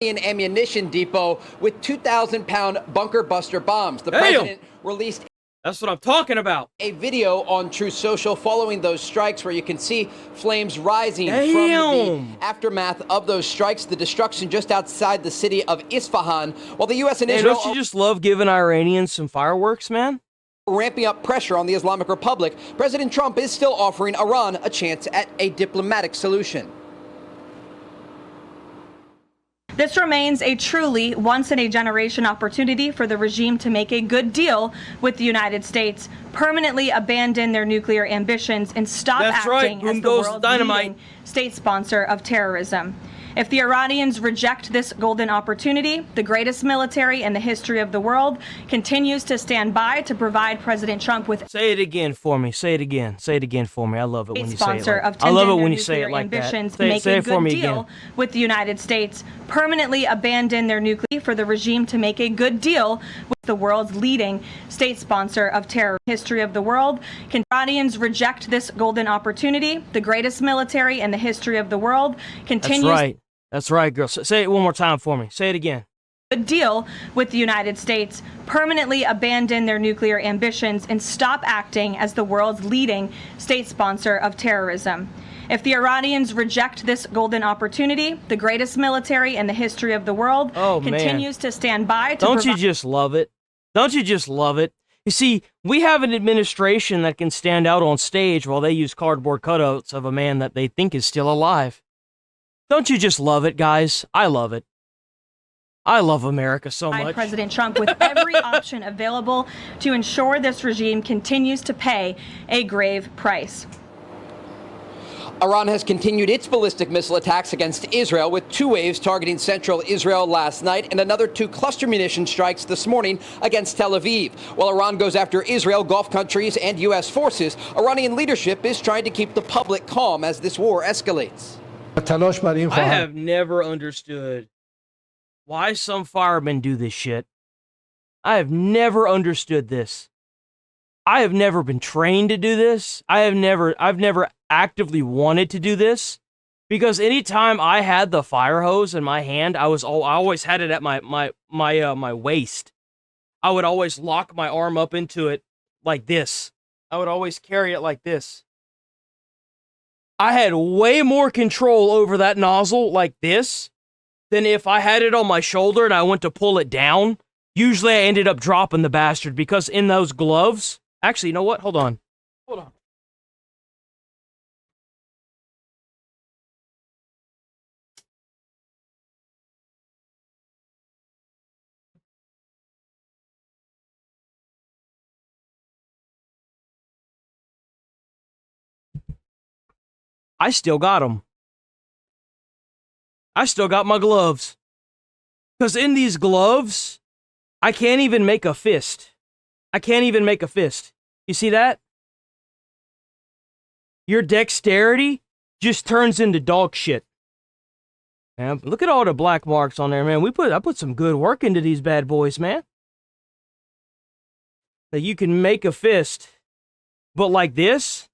An ammunition depot with 2,000-pound bunker buster bombs. The president released That's what I'm talking about. a video on Truth Social following those strikes where you can see flames rising from the aftermath of those strikes, the destruction just outside the city of Isfahan, while the U.S. and Israel don't you just love giving Iranians some fireworks, man? Ramping up pressure on the Islamic Republic. President Trump is still offering Iran a chance at a diplomatic solution. This remains a truly once-in-a-generation opportunity for the regime to make a good deal with the United States, permanently abandon their nuclear ambitions, and stop acting as the world's leading state sponsor of terrorism. If the Iranians reject this golden opportunity, the greatest military in the history of the world continues to stand by to provide President Trump with... Say it again for me. Say it again. Say it again for me. I love it when you say it like that. I love it when you say it like that. Say it for me again. With the United States, permanently abandon their nuclear for the regime to make a good deal with the world's leading state sponsor of terror history of the world. Can Iranians reject this golden opportunity? The greatest military in the history of the world continues... That's right. That's right, girl. Say it one more time for me. Say it again. A deal with the United States, permanently abandon their nuclear ambitions, and stop acting as the world's leading state sponsor of terrorism. If the Iranians reject this golden opportunity, the greatest military in the history of the world continues to stand by to... Don't you just love it? Don't you just love it? You see, we have an administration that can stand out on stage while they use cardboard cutouts of a man that they think is still alive. Don't you just love it, guys? I love it. I love America so much. President Trump with every option available to ensure this regime continues to pay a grave price. Iran has continued its ballistic missile attacks against Israel, with 2 waves targeting central Israel last night and another 2 cluster munition strikes this morning against Tel Aviv. While Iran goes after Israel, Gulf countries, and U.S. forces, Iranian leadership is trying to keep the public calm as this war escalates. I have never understood why some firemen do this shit. I have never understood this. I have never been trained to do this. I've never actively wanted to do this, because anytime I had the fire hose in my hand, I always had it at my waist. I would always lock my arm up into it like this. I would always carry it like this. I had way more control over that nozzle like this than if I had it on my shoulder and I went to pull it down. Usually I ended up dropping the bastard, because in those gloves... Actually, you know what? Hold on. Hold on. I still got them. I still got my gloves. Because in these gloves, I can't even make a fist. I can't even make a fist. You see that? Your dexterity just turns into dog shit. Man, look at all the black marks on there, man. I put some good work into these bad boys, man. That you can make a fist. But like this,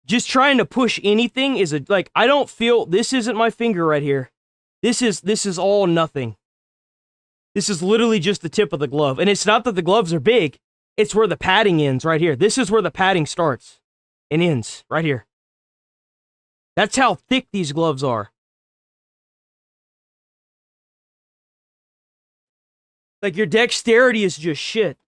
just trying to push anything is I don't feel, this isn't my finger right here. This is all nothing. This is literally just the tip of the glove. And it's not that the gloves are big. It's where the padding ends right here. This is where the padding starts and ends right here. That's how thick these gloves are. Like, your dexterity is just shit.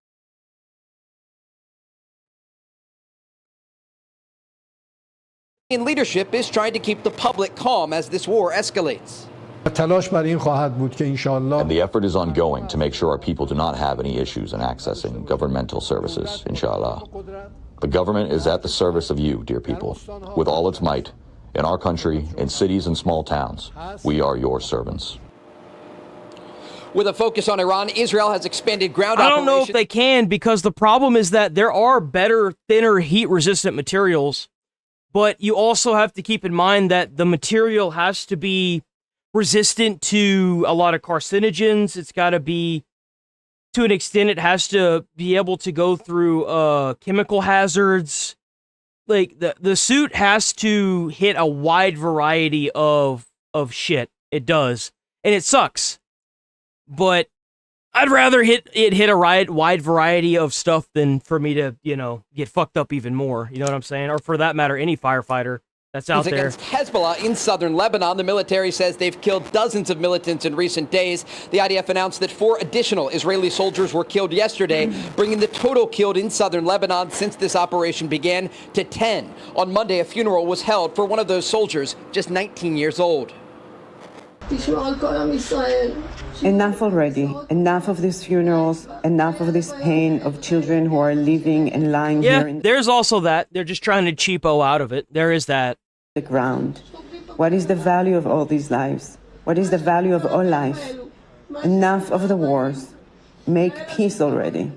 Leadership is trying to keep the public calm as this war escalates. And the effort is ongoing to make sure our people do not have any issues in accessing governmental services, inshallah. The government is at the service of you, dear people, with all its might, in our country, in cities and small towns. We are your servants. With a focus on Iran, Israel has expanded ground operations. I don't know if they can, because the problem is that there are better, thinner, heat-resistant materials, but you also have to keep in mind that the material has to be resistant to a lot of carcinogens. It's got to be, to an extent, it has to be able to go through chemical hazards. Like, the suit has to hit a wide variety of shit It does. And it sucks. But I'd rather hit a wide variety of stuff than for me to, get fucked up even more. You know what I'm saying? Or for that matter, any firefighter that's out there. Against Hezbollah in southern Lebanon, the military says they've killed dozens of militants in recent days. The IDF announced that 4 additional Israeli soldiers were killed yesterday, bringing the total killed in southern Lebanon since this operation began to 10. On Monday, a funeral was held for one of those soldiers, just 19 years old. Enough already. Enough of these funerals. Enough of this pain of children who are living and lying here in there's also that. They're just trying to cheapo out of it. There is that. The ground. What is the value of all these lives? What is the value of all life? Enough of the wars. Make peace already.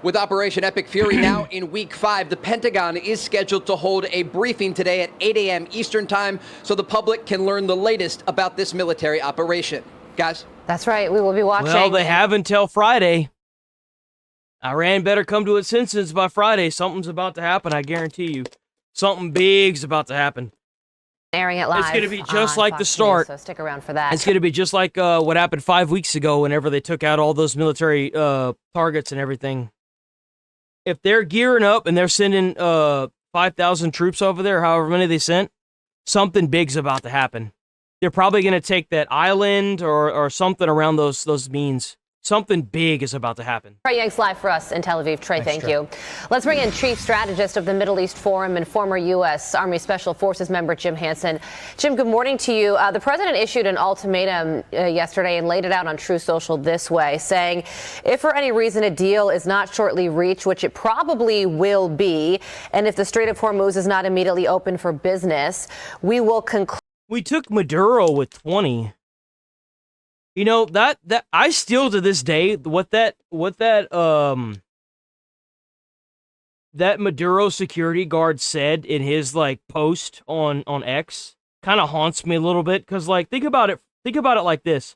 With Operation Epic Fury now in week 5, the Pentagon is scheduled to hold a briefing today at 8 a.m. Eastern time so the public can learn the latest about this military operation. Guys? That's right. We will be watching. Well, they have until Friday. Iran better come to its senses by Friday. Something's about to happen, I guarantee you. Something big's about to happen. Airing it live. It's going to be just like the start. News, so stick around for that. It's going to be just like what happened 5 weeks ago whenever they took out all those military targets and everything. If they're gearing up and they're sending 5,000 troops over there, however many they sent, something big's about to happen. They're probably going to take that island or something around those means. Something big is about to happen. Trey Yanks live for us in Tel Aviv. Trey, thank you. Let's bring in Chief Strategist of the Middle East Forum and former U.S. Army Special Forces member Jim Hansen. Jim, good morning to you. The president issued an ultimatum yesterday and laid it out on Truth Social this way, saying if for any reason a deal is not shortly reached, which it probably will be, and if the Strait of Hormuz is not immediately open for business, we will conclude. We took Maduro with 20. You know, that I still to this day that Maduro security guard said in his post on X kind of haunts me a little bit, cuz think about it like this.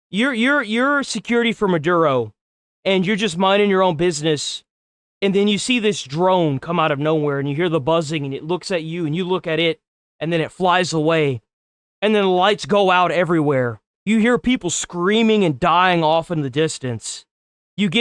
You're security for Maduro and you're just minding your own business, and then you see this drone come out of nowhere and you hear the buzzing and it looks at you and you look at it and then it flies away and then the lights go out everywhere. You hear people screaming and dying off in the distance. You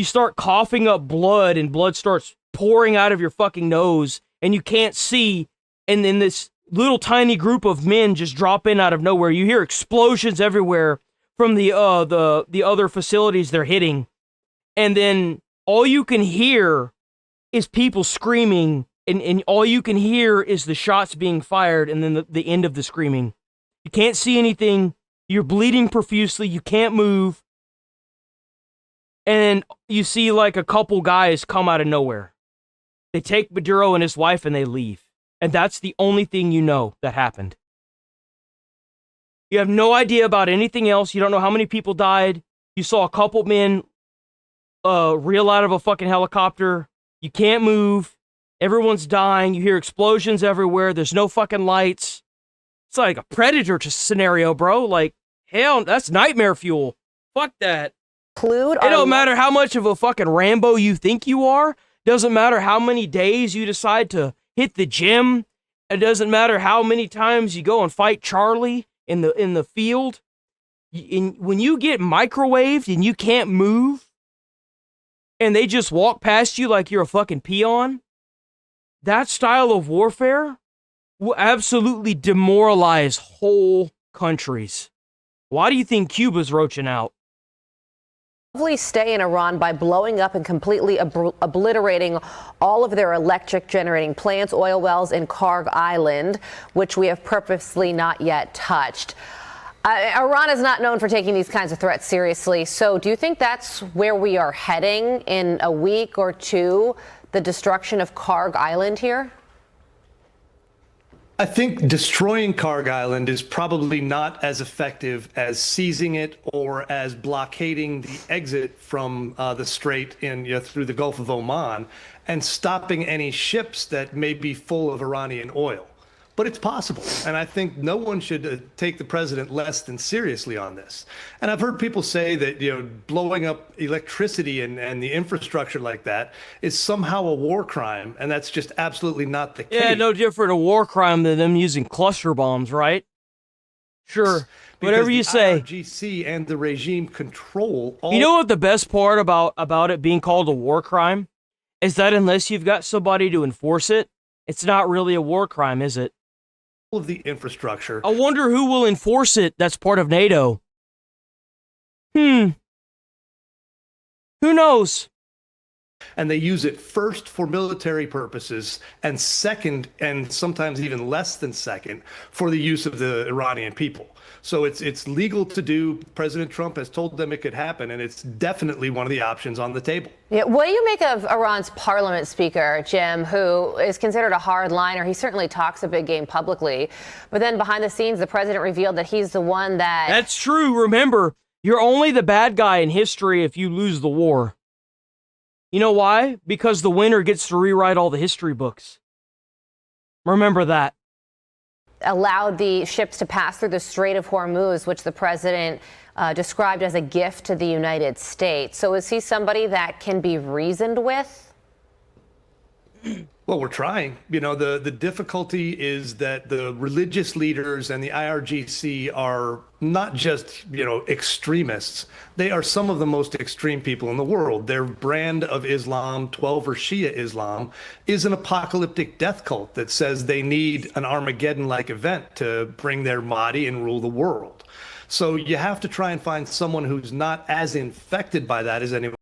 start coughing up blood and blood starts pouring out of your fucking nose and you can't see. And then this little tiny group of men just drop in out of nowhere. You hear explosions everywhere from the other facilities they're hitting. And then all you can hear is people screaming and all you can hear is the shots being fired and then the end of the screaming. You can't see anything. You're bleeding profusely. You can't move. And you see a couple guys come out of nowhere. They take Maduro and his wife and they leave. And that's the only thing you know that happened. You have no idea about anything else. You don't know how many people died. You saw a couple men reel out of a fucking helicopter. You can't move. Everyone's dying. You hear explosions everywhere. There's no fucking lights. It's like a Predator scenario, bro. Hell, that's nightmare fuel. Fuck that. It don't matter how much of a fucking Rambo you think you are. Doesn't matter how many days you decide to hit the gym. It doesn't matter how many times you go and fight Charlie in the field. When you get microwaved and you can't move, and they just walk past you like you're a fucking peon, that style of warfare will absolutely demoralize whole countries. Why do you think Cuba's roaching out? Stay in Iran by blowing up and completely obliterating all of their electric generating plants, oil wells in Karg Island, which we have purposely not yet touched. Iran is not known for taking these kinds of threats seriously. So do you think that's where we are heading in a week or two, the destruction of Karg Island here? I think destroying Karg Island is probably not as effective as seizing it or as blockading the exit from the strait through the Gulf of Oman and stopping any ships that may be full of Iranian oil. but it's possible. And I think no one should take the president less than seriously on this. And I've heard people say that, blowing up electricity and the infrastructure like that is somehow a war crime. And that's just absolutely not the case. Yeah, no different a war crime than them using cluster bombs, right? Sure. Whatever you say. IRGC and the regime control all. You know what the best part about it being called a war crime is that unless you've got somebody to enforce it, it's not really a war crime, is it? Of the infrastructure. I wonder who will enforce it that's part of NATO. Who knows? And they use it first for military purposes and second, and sometimes even less than second, for the use of the Iranian people. So it's legal to do. President Trump has told them it could happen, and it's definitely one of the options on the table. Yeah, what do you make of Iran's parliament speaker, Jim, who is considered a hardliner? He certainly talks a big game publicly, but then behind the scenes, the president revealed that he's the one that... That's true. Remember, you're only the bad guy in history if you lose the war. You know why? Because the winner gets to rewrite all the history books. Remember that. Allowed the ships to pass through the Strait of Hormuz, which the president described as a gift to the United States. So is he somebody that can be reasoned with? Well, we're trying. The difficulty is that the religious leaders and the IRGC are not just, extremists. They are some of the most extreme people in the world. Their brand of Islam, 12 or Shia Islam, is an apocalyptic death cult that says they need an Armageddon-like event to bring their Mahdi and rule the world. So you have to try and find someone who's not as infected by that as anyone.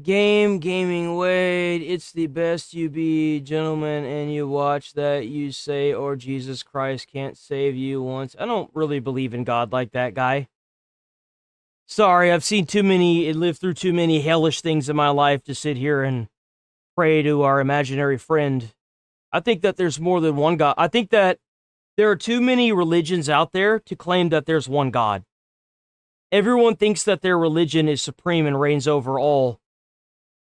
Gaming, wait, it's the best you be, gentlemen, and you watch that, you say, or Jesus Christ can't save you once. I don't really believe in God like that, guy. Sorry, I've seen lived through too many hellish things in my life to sit here and pray to our imaginary friend. I think that there's more than one God. I think that there are too many religions out there to claim that there's one God. Everyone thinks that their religion is supreme and reigns over all.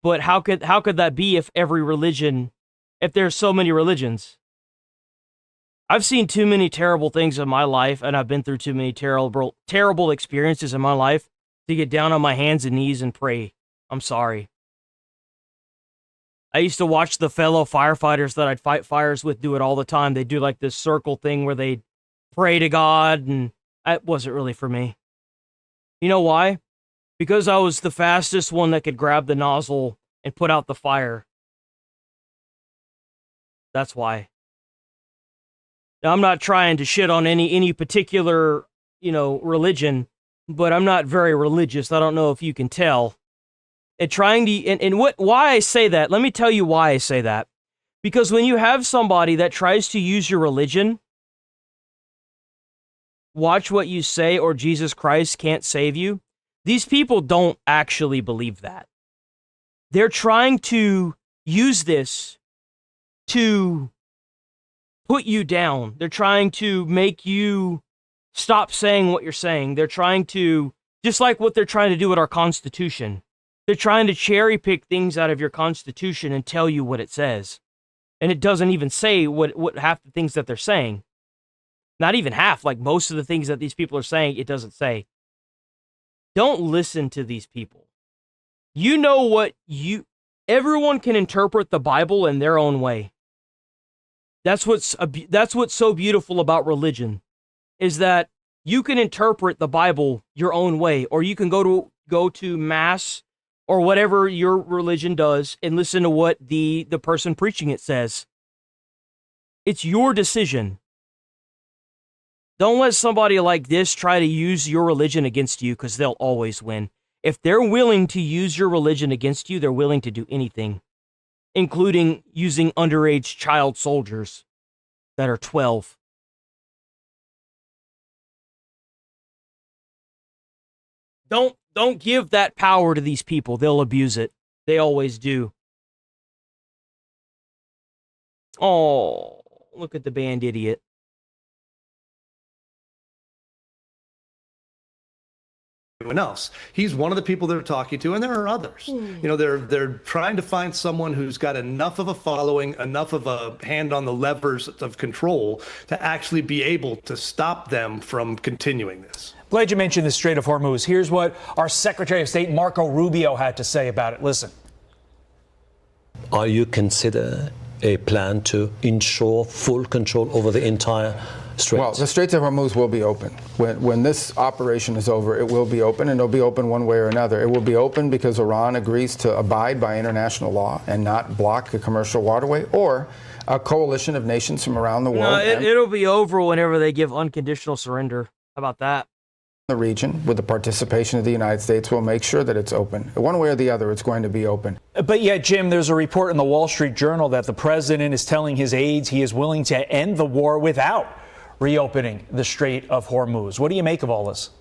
But how could that be if there's so many religions? I've seen too many terrible things in my life, and I've been through too many terrible experiences in my life to get down on my hands and knees and pray. I'm sorry. I used to watch the fellow firefighters that I'd fight fires with do it all the time. They do like this circle thing where they pray to God, and that wasn't really for me. You know why? Because I was the fastest one that could grab the nozzle and put out the fire. That's why. Now, I'm not trying to shit on any particular, religion, but I'm not very religious. I don't know if you can tell. Why I say that, let me tell you why I say that. Because when you have somebody that tries to use your religion, watch what you say or Jesus Christ can't save you, these people don't actually believe that. They're trying to use this to put you down. They're trying to make you stop saying what you're saying. They're trying to, just like what they're trying to do with our Constitution, they're trying to cherry pick things out of your Constitution and tell you what it says. And it doesn't even say what half the things that they're saying. Not even half, like most of the things that these people are saying, it doesn't say. Don't listen to these people. Everyone can interpret the Bible in their own way. That's what's so beautiful about religion, is that you can interpret the Bible your own way, or you can go to mass or whatever your religion does and listen to what the person preaching it says. It's your decision. Don't let somebody like this try to use your religion against you, because they'll always win. If they're willing to use your religion against you, they're willing to do anything, including using underage child soldiers that are 12. Don't give that power to these people. They'll abuse it. They always do. Oh, look at the band idiot. anyone else. He's one of the people they're talking to, and there are others. You know, they're trying to find someone who's got enough of a following, enough of a hand on the levers of control to actually be able to stop them from continuing this. Glad you mentioned the Strait of Hormuz. Here's what our Secretary of State Marco Rubio had to say about it. Listen. Are you consider a plan to ensure full control over the entire Strait? Well, the Straits of Hormuz will be open. When this operation is over, it will be open, and it'll be open one way or another. It will be open because Iran agrees to abide by international law and not block a commercial waterway, or a coalition of nations from around the world. No, it'll be over whenever they give unconditional surrender. How about that? The region, with the participation of the United States, will make sure that it's open. One way or the other, it's going to be open. But yet, Jim, there's a report in the Wall Street Journal that the president is telling his aides he is willing to end the war without reopening the Strait of Hormuz. What do you make of all this?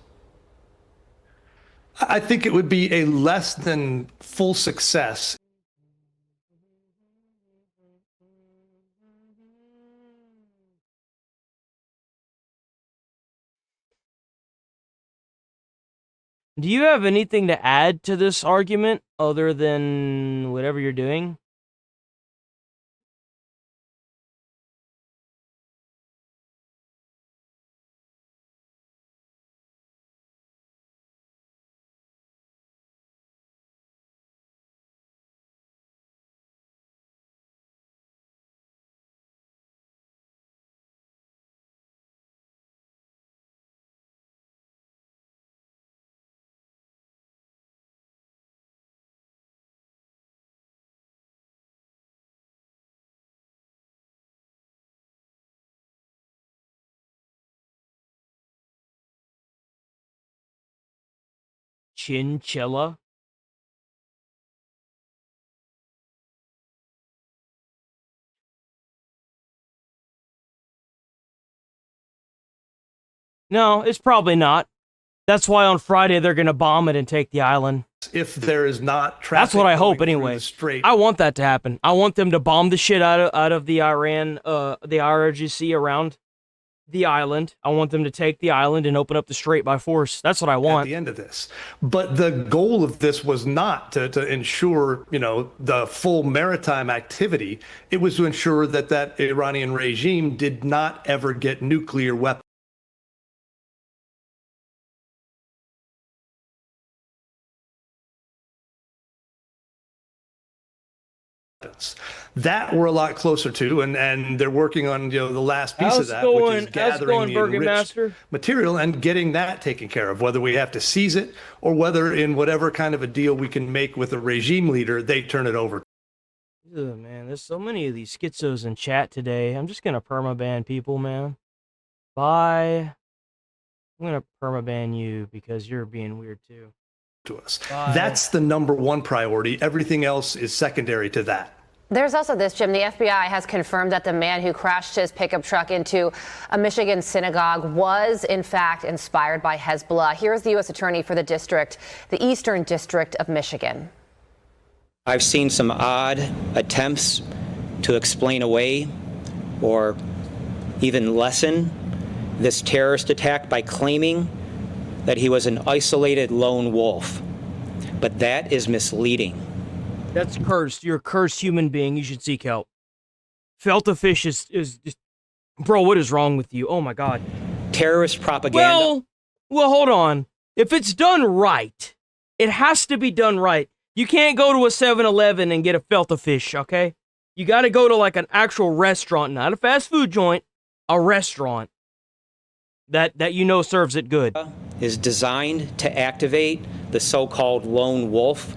I think it would be a less than full success. Do you have anything to add to this argument other than whatever you're doing? Chinchilla? No, it's probably not. That's why on Friday they're going to bomb it and take the island. If there is not traffic, that's what I hope anyway. I want that to happen. I want them to bomb the shit out of the IRGC around the island. I want them to take the island and open up the strait by force. That's what I want. At the end of this. But the goal of this was not to ensure, you know, the full maritime activity. It was to ensure that that Iranian regime did not ever get nuclear weapons. That we're a lot closer to, and they're working on, you know, the last piece of that, which is gathering the enriched material and getting that taken care of, whether we have to seize it or whether in whatever kind of a deal we can make with a regime leader, they turn it over. Ugh, man, there's so many of these schizos in chat today. I'm just gonna permaban people, man. Bye. I'm gonna permaban you because you're being weird too. To us. That's the number one priority. Everything else is secondary to that. There's also this, Jim. The FBI has confirmed that the man who crashed his pickup truck into a Michigan synagogue was, in fact, inspired by Hezbollah. Here's the U.S. Attorney for the district, the Eastern District of Michigan. I've seen some odd attempts to explain away or even lessen this terrorist attack by claiming that he was an isolated lone wolf. But that is misleading. That's cursed. You're a cursed human being. You should seek help. Filter-fish is just... Bro, what is wrong with you? Oh, my God. Terrorist propaganda. Well, hold on. If it's done right, it has to be done right. You can't go to a 7-Eleven and get a filter-fish, okay? You got to go to, like, an actual restaurant, not a fast food joint, a restaurant that you know serves it good. Is designed to activate the so-called lone wolf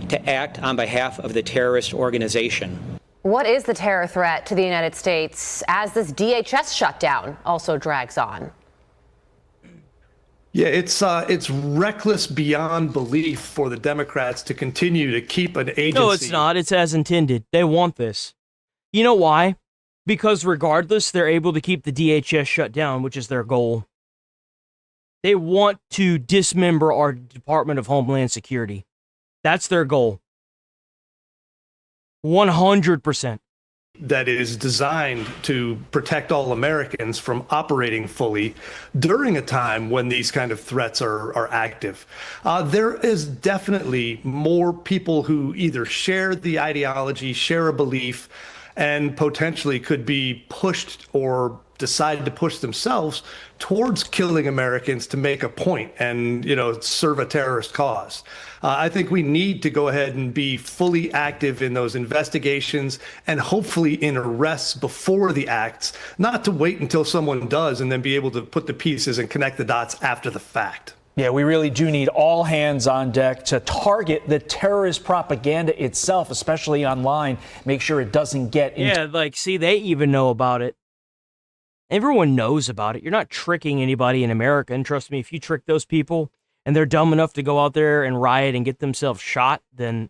to act on behalf of the terrorist organization. What is the terror threat to the United States as this DHS shutdown also drags on? Yeah, it's reckless beyond belief for the Democrats to continue to keep an agency. No, it's not. It's as intended. They want this. You know why? Because regardless, they're able to keep the DHS shut down, which is their goal. They want to dismember our Department of Homeland Security. That's their goal. 100%. that is designed to protect all Americans from operating fully during a time when these kind of threats are active. There is definitely more people who either share the ideology, share a belief, and potentially could be pushed or decide to push themselves towards killing Americans to make a point and, serve a terrorist cause. I think we need to go ahead and be fully active in those investigations and hopefully in arrests before the acts, not to wait until someone does and then be able to put the pieces and connect the dots after the fact. Yeah, we really do need all hands on deck to target the terrorist propaganda itself, especially online. Make sure it doesn't get into... see, they even know about it. Everyone knows about it. You're not tricking anybody in America. And trust me, if you trick those people and they're dumb enough to go out there and riot and get themselves shot, then,